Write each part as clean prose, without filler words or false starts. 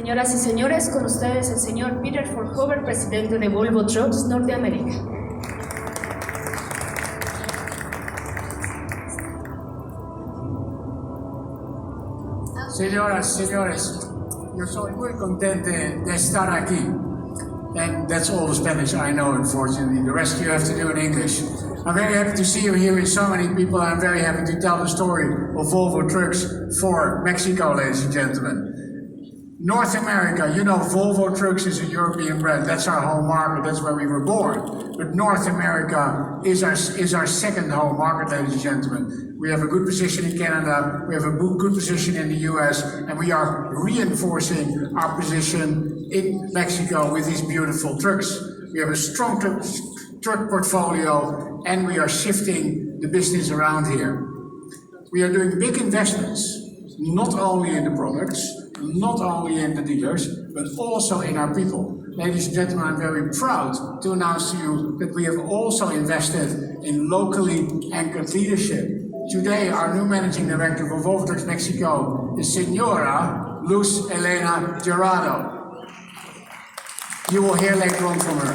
Señoras y señores, con ustedes el señor Peter Voorhoeve, presidente de Volvo Trucks North America. Señoras, señores, yo soy muy contento de estar aquí. And that's all the Spanish I know, unfortunately. The rest you have to do in English. I'm very happy to see you here with so many people. I'm very happy to tell the story of Volvo Trucks for Mexico, ladies and gentlemen. North America, you know, Volvo Trucks is a European brand. That's our home market. That's where we were born. But North America is our second home market, ladies and gentlemen. We have a good position in Canada. We have a good position in the US, and we are reinforcing our position in Mexico with these beautiful trucks. We have a strong truck portfolio, and we are shifting the business around here. We are doing big investments, not only in the products, not only in the dealers, but also in our people. Ladies and gentlemen, I'm very proud to announce to you that we have also invested in locally anchored leadership. Today, our new managing director for Volvo Trucks Mexico is Senora Luz Elena Gerardo. You will hear later on from her.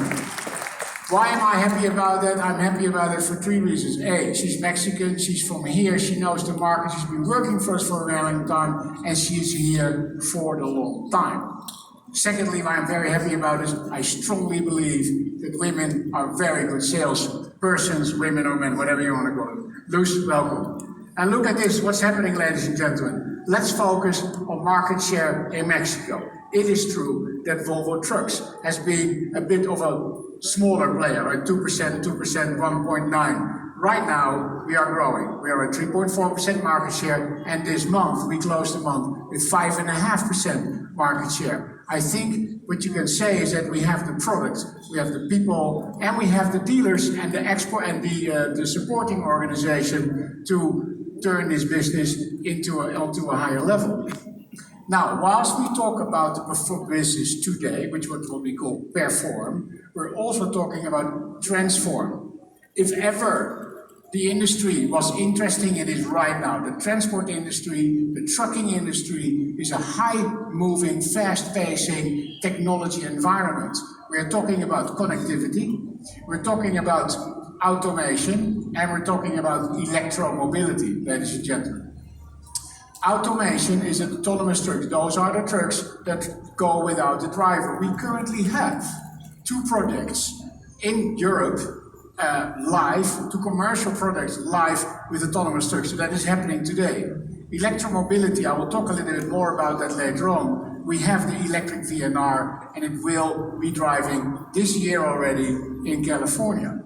Why am I happy about that? I'm happy about it for three reasons. A, she's Mexican, she's from here, she knows the market, she's been working for us for a very long time, and she's here for the long time. Secondly, why I'm very happy about is I strongly believe that women are very good salespersons, women or men, whatever you want to call it. Luz, welcome. And look at this, what's happening, ladies and gentlemen. Let's focus on market share in Mexico. It is true that Volvo Trucks has been a bit of a smaller player, right? 2%, 1.9%. Right now, we are growing. We are at 3.4% market share, and this month, we closed the month with 5.5% market share. I think what you can say is that we have the product, we have the people, and we have the dealers and the export and the supporting organization to turn this business onto a higher level. Now, whilst we talk about the business today, which is what we call perform, we're also talking about transform. If ever the industry was interesting, it is right now. The transport industry, the trucking industry is a high-moving, fast-pacing technology environment. We're talking about connectivity, we're talking about automation, and we're talking about electromobility, ladies and gentlemen. Automation is autonomous trucks. Those are the trucks that go without the driver. We currently have 2 projects in Europe live, 2 commercial products live with autonomous trucks. So that is happening today. Electromobility, I will talk a little bit more about that later on. We have the electric VNR, and it will be driving this year already in California.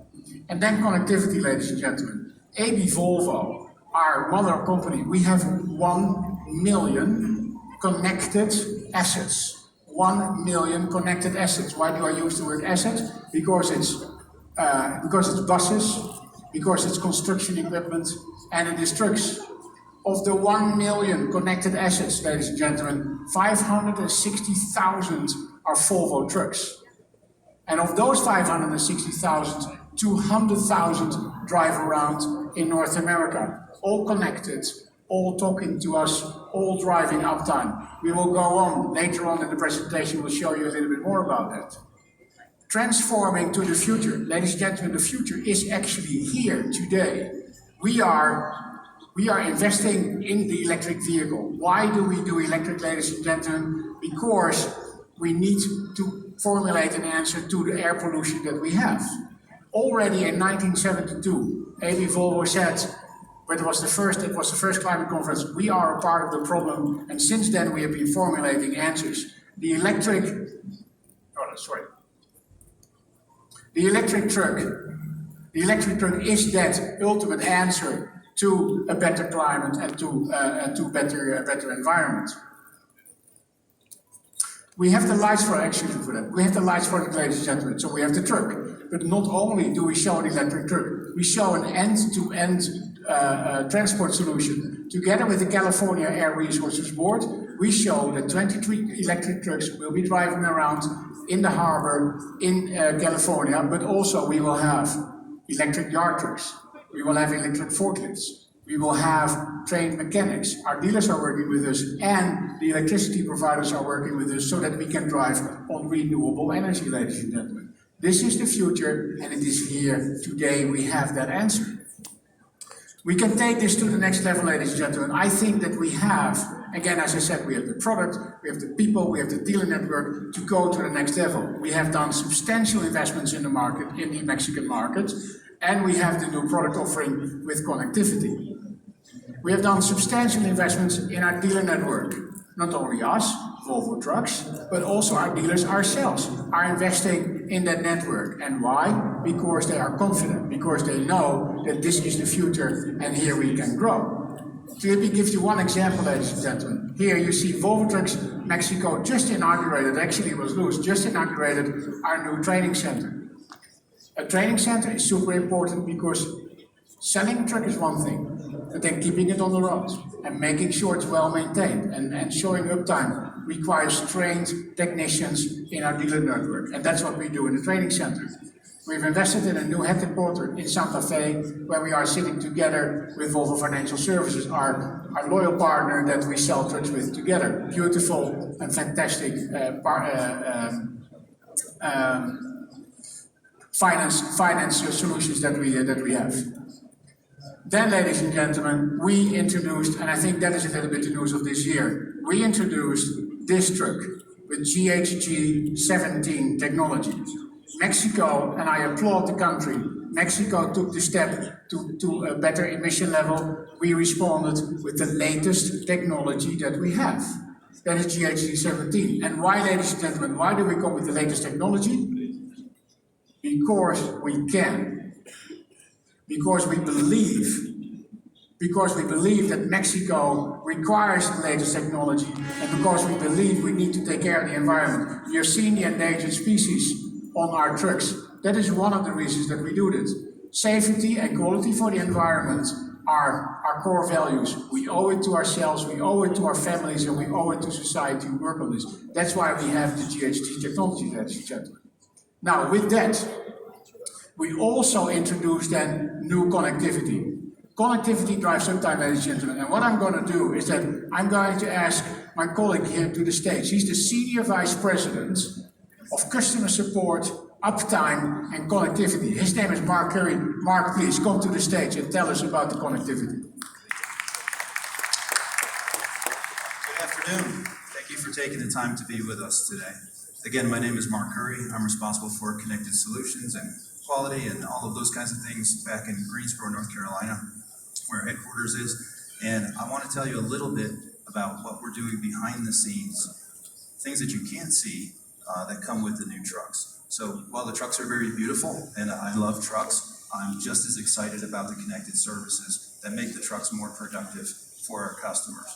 And then connectivity, ladies and gentlemen. AB Volvo, our mother company, we have 1 million connected assets. 1 million connected assets. Why do I use the word assets? Because it's buses, because it's construction equipment, and it is trucks. Of the 1 million connected assets, ladies and gentlemen, 560,000 are Volvo trucks. And of those 560,000, 200,000 drive around in North America. All connected, all talking to us, all driving uptime. We will go on later on in the presentation, we'll show you a little bit more about that. Transforming to the future. Ladies and gentlemen, the future is actually here today. We are investing in the electric vehicle. Why do we do electric, ladies and gentlemen? Because we need to formulate an answer to the air pollution that we have. Already in 1972, AB Volvo said, but it was the first climate conference, we are a part of the problem, and since then we have been formulating answers. The electric truck is that ultimate answer to a better climate and to better environment. We have the lights for that. We have the lights for it, ladies and gentlemen. So we have the truck. But not only do we show an electric truck, we show an end-to-end transport solution. Together with the California Air Resources Board, we show that 23 electric trucks will be driving around in the harbor in California, but also we will have electric yard trucks. We will have electric forklifts. We will have trained mechanics. Our dealers are working with us and the electricity providers are working with us so that we can drive on renewable energy, ladies and gentlemen. This is the future and it is here today. We have that answer. We can take this to the next level, ladies and gentlemen. I think that we have, again, as I said, we have the product, we have the people, we have the dealer network to go to the next level. We have done substantial investments in the market, in the Mexican market, and we have the new product offering with connectivity. We have done substantial investments in our dealer network. Not only us, Volvo Trucks, but also our dealers ourselves are investing in that network. And why? Because they are confident, because they know that this is the future and here we can grow. So let me give you one example, ladies and gentlemen. Here you see Volvo Trucks Mexico just inaugurated, actually it was loose, just inaugurated our new training center. A training center is super important because selling a truck is one thing, but then keeping it on the road and making sure it's well maintained and showing uptime requires trained technicians in our dealer network. And that's what we do in the training center. We've invested in a new headquarters in Santa Fe, where we are sitting together with Volvo Financial Services, our loyal partner that we sell trucks with together. Beautiful and fantastic finance solutions that we have. Then, ladies and gentlemen, we introduced, and I think that is a little bit the news of this year, we introduced this truck with GHG 17 technology. Mexico, and I applaud the country, Mexico took the step to a better emission level. We responded with the latest technology that we have. That is GHG 17. And why, ladies and gentlemen, why do we come with the latest technology? Because we can. Because we believe that Mexico requires the latest technology, and because we believe we need to take care of the environment. You've seen the endangered species on our trucks. That is one of the reasons that we do this. Safety and quality for the environment are our core values. We owe it to ourselves, we owe it to our families, and we owe it to society to work on this. That's why we have the GHG technology, ladies and gentlemen. Now, with that, we also introduced then new connectivity. Connectivity drives uptime, ladies and gentlemen. And what I'm going to do is that I'm going to ask my colleague here to the stage. He's the Senior Vice President of Customer Support, Uptime and Connectivity. His name is Mark Curri. Mark, please come to the stage and tell us about the connectivity. Good afternoon. Thank you for taking the time to be with us today. Again, my name is Mark Curri. I'm responsible for Connected Solutions and quality and all of those kinds of things back in Greensboro, North Carolina, where our headquarters is. And I want to tell you a little bit about what we're doing behind the scenes, things that you can't see that come with the new trucks. So while the trucks are very beautiful, and I love trucks, I'm just as excited about the connected services that make the trucks more productive for our customers.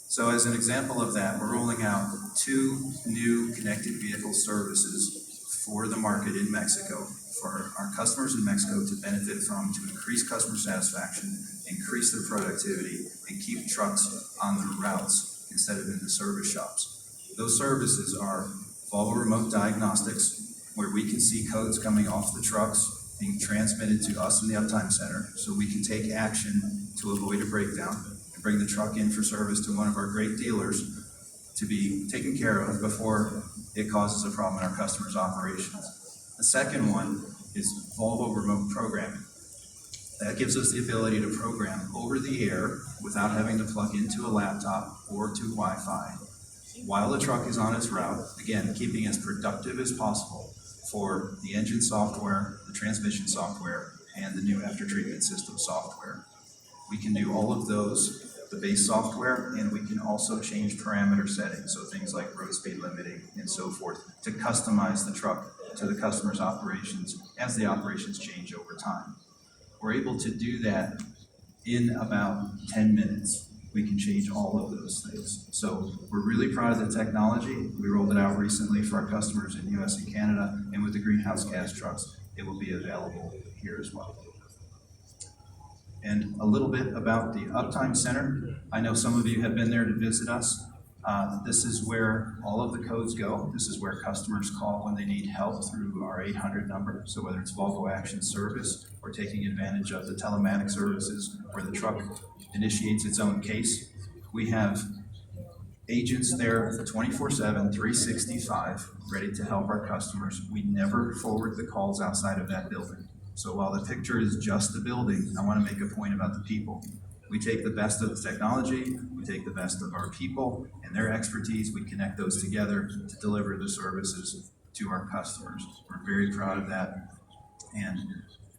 So as an example of that, we're rolling out 2 new connected vehicle services for the market in Mexico, for our customers in Mexico to benefit from, to increase customer satisfaction, increase their productivity, and keep trucks on their routes instead of in the service shops. Those services are Volvo Remote Diagnostics, where we can see codes coming off the trucks being transmitted to us in the Uptime Center, so we can take action to avoid a breakdown and bring the truck in for service to one of our great dealers to be taken care of before it causes a problem in our customers' operations. The second one is Volvo Remote Programming. That gives us the ability to program over the air without having to plug into a laptop or to Wi-Fi while the truck is on its route, again, keeping as productive as possible for the engine software, the transmission software, and the new after-treatment system software. We can do all of those, the base software, and we can also change parameter settings, so things like road speed limiting and so forth, to customize the truck to the customer's operations as the operations change over time. We're able to do that in about 10 minutes. We can change all of those things. So we're really proud of the technology. We rolled it out recently for our customers in the US and Canada, and with the greenhouse gas trucks, it will be available here as well. And a little bit about the Uptime Center. I know some of you have been there to visit us. This is where all of the codes go. This is where customers call when they need help through our 800 number. So whether it's Volvo Action Service or taking advantage of the telematics services where the truck initiates its own case, we have agents there 24/7, 365, ready to help our customers. We never forward the calls outside of that building. So while the picture is just the building, I want to make a point about the people. We take the best of the technology, we take the best of our people and their expertise, we connect those together to deliver the services to our customers. We're very proud of that, and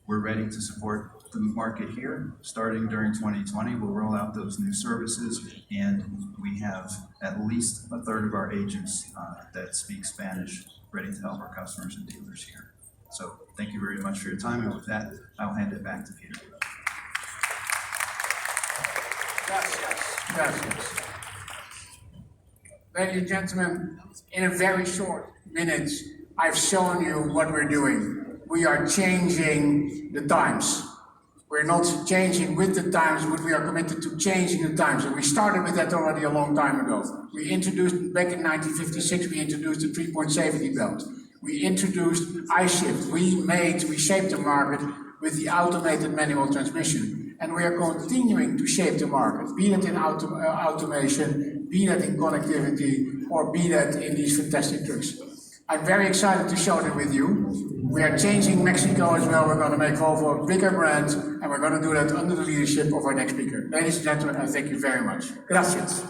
we're ready to support the market here. Starting during 2020, we'll roll out those new services, and we have at least a third of our agents that speak Spanish ready to help our customers and dealers here. So thank you very much for your time, and with that, I'll hand it back to Peter. Gracias. Ladies and gentlemen, in a very short minute, I've shown you what we're doing. We are changing the times. We're not changing with the times, but we are committed to changing the times. And we started with that already a long time ago. We introduced, back in 1956, we introduced the 3-point safety belt. We introduced I-shift. We shaped the market with the automated manual transmission. And we are continuing to shape the market, be that in automation, be that in connectivity, or be that in these fantastic trucks. I'm very excited to show them with you. We are changing Mexico as well. We're going to make Volvo a bigger brand, and we're going to do that under the leadership of our next speaker. Ladies and gentlemen, I thank you very much. Gracias.